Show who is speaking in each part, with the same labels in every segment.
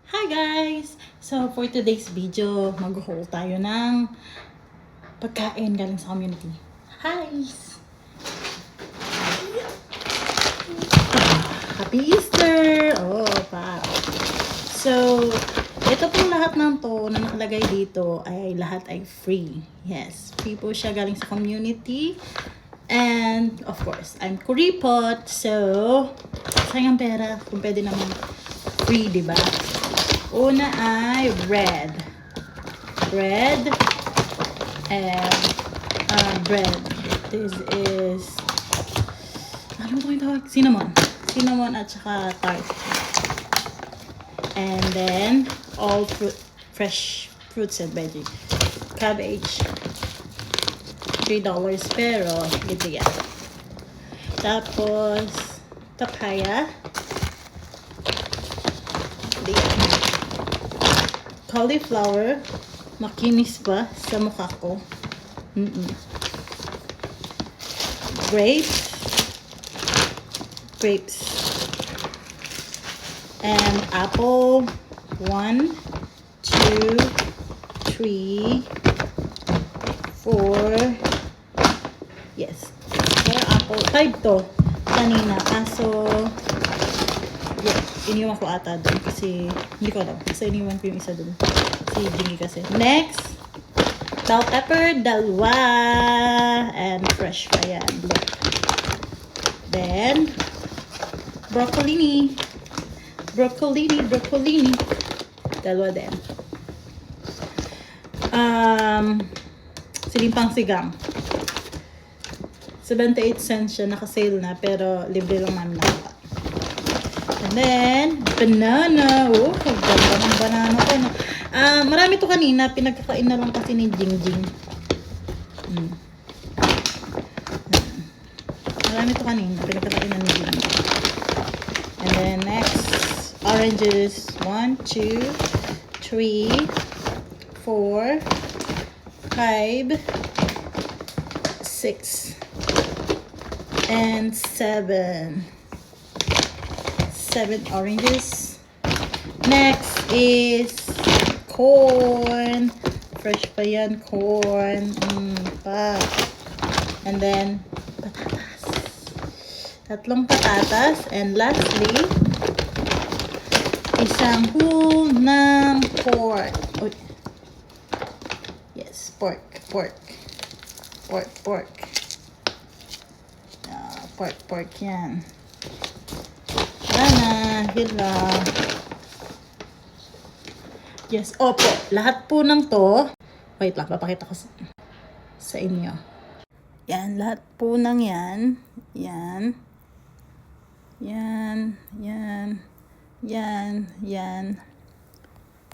Speaker 1: Hi guys! So for today's video, mag-haul tayo ng pagkain galing sa community. Hi! Happy Easter! Oh, pa. So, ito pong lahat ng to na nakalagay dito ay lahat ay free. Yes, free po siya galing sa community. And of course, I'm kuripot. So, sayang pera kung pwede naman free, diba? Una ay bread. Bread and bread. This is ano ba yung tawag? Cinnamon. Cinnamon at saka tart. And then all fresh fruits and veggies. Cabbage. $3 pero libre yan. Tapos papaya. Cauliflower, makinis pa sa mukha ko. Grapes, and apple. 1, 2, 3, 4. Yes, para apple. 5 to kanina. Kaso iniwan ko ata doon kasi hindi ko alam. Kasi iniwan ko yung isa doon. Si Jingy kasi. Next, bell pepper, 2. And fresh pa yan. Look. Then, broccoli. 2 din. Silimpang sigang. 78 cents siya. Naka-sale na pero libre lang namin nakuha. And then, banana. Oh, ganda ng banana ko. No? Marami to kanina. Pinagkakain na lang kasi ni Jingjing. Marami to kanina. Pinagkakain na ni Jingjing. And then, next, oranges. 1, 2, 3, 4, 5, 6, and 7. 7 oranges. Next is corn. Fresh pa yan, corn. And then, patatas. 3 patatas. And lastly, isang whole ng pork. Oh. Yes, pork. Pork yan. Yun lang. Yes, opo. Lahat po ng to. Wait lang, papakita ko sa inyo. Yan, lahat po ng yan. Yan.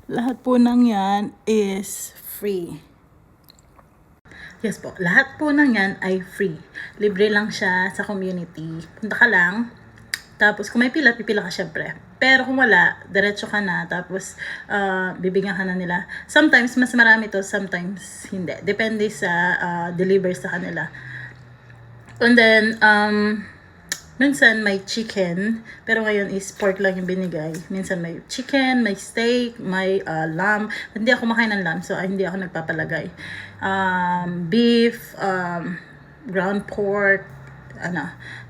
Speaker 1: Lahat po ng yan is free. Yes po, lahat po ng yan ay free. Libre lang siya sa community. Punta ka lang. Tapos, kung may pila, pipila ka syempre. Pero kung wala, diretso ka na. Tapos, bibigyan ka na nila. Sometimes, mas marami to. Sometimes, hindi. Depende sa deliver sa kanila. And then, minsan may chicken. Pero ngayon is pork lang yung binigay. Minsan may chicken, may steak, may lamb. Hindi ako makain ng lamb. So, hindi ako nagpapalagay. Beef, ground pork,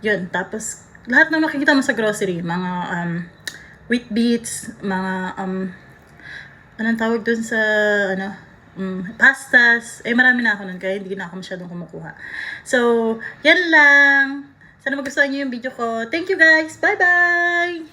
Speaker 1: yun. Tapos, lahat ng nakikita mo sa grocery, mga wheat beets, mga anong tawag dun sa pastas, marami na ako nun kaya hindi na ako masyadong kumukuha. So, yan lang. Sana magustuhan niyo yung video ko. Thank you guys. Bye-bye!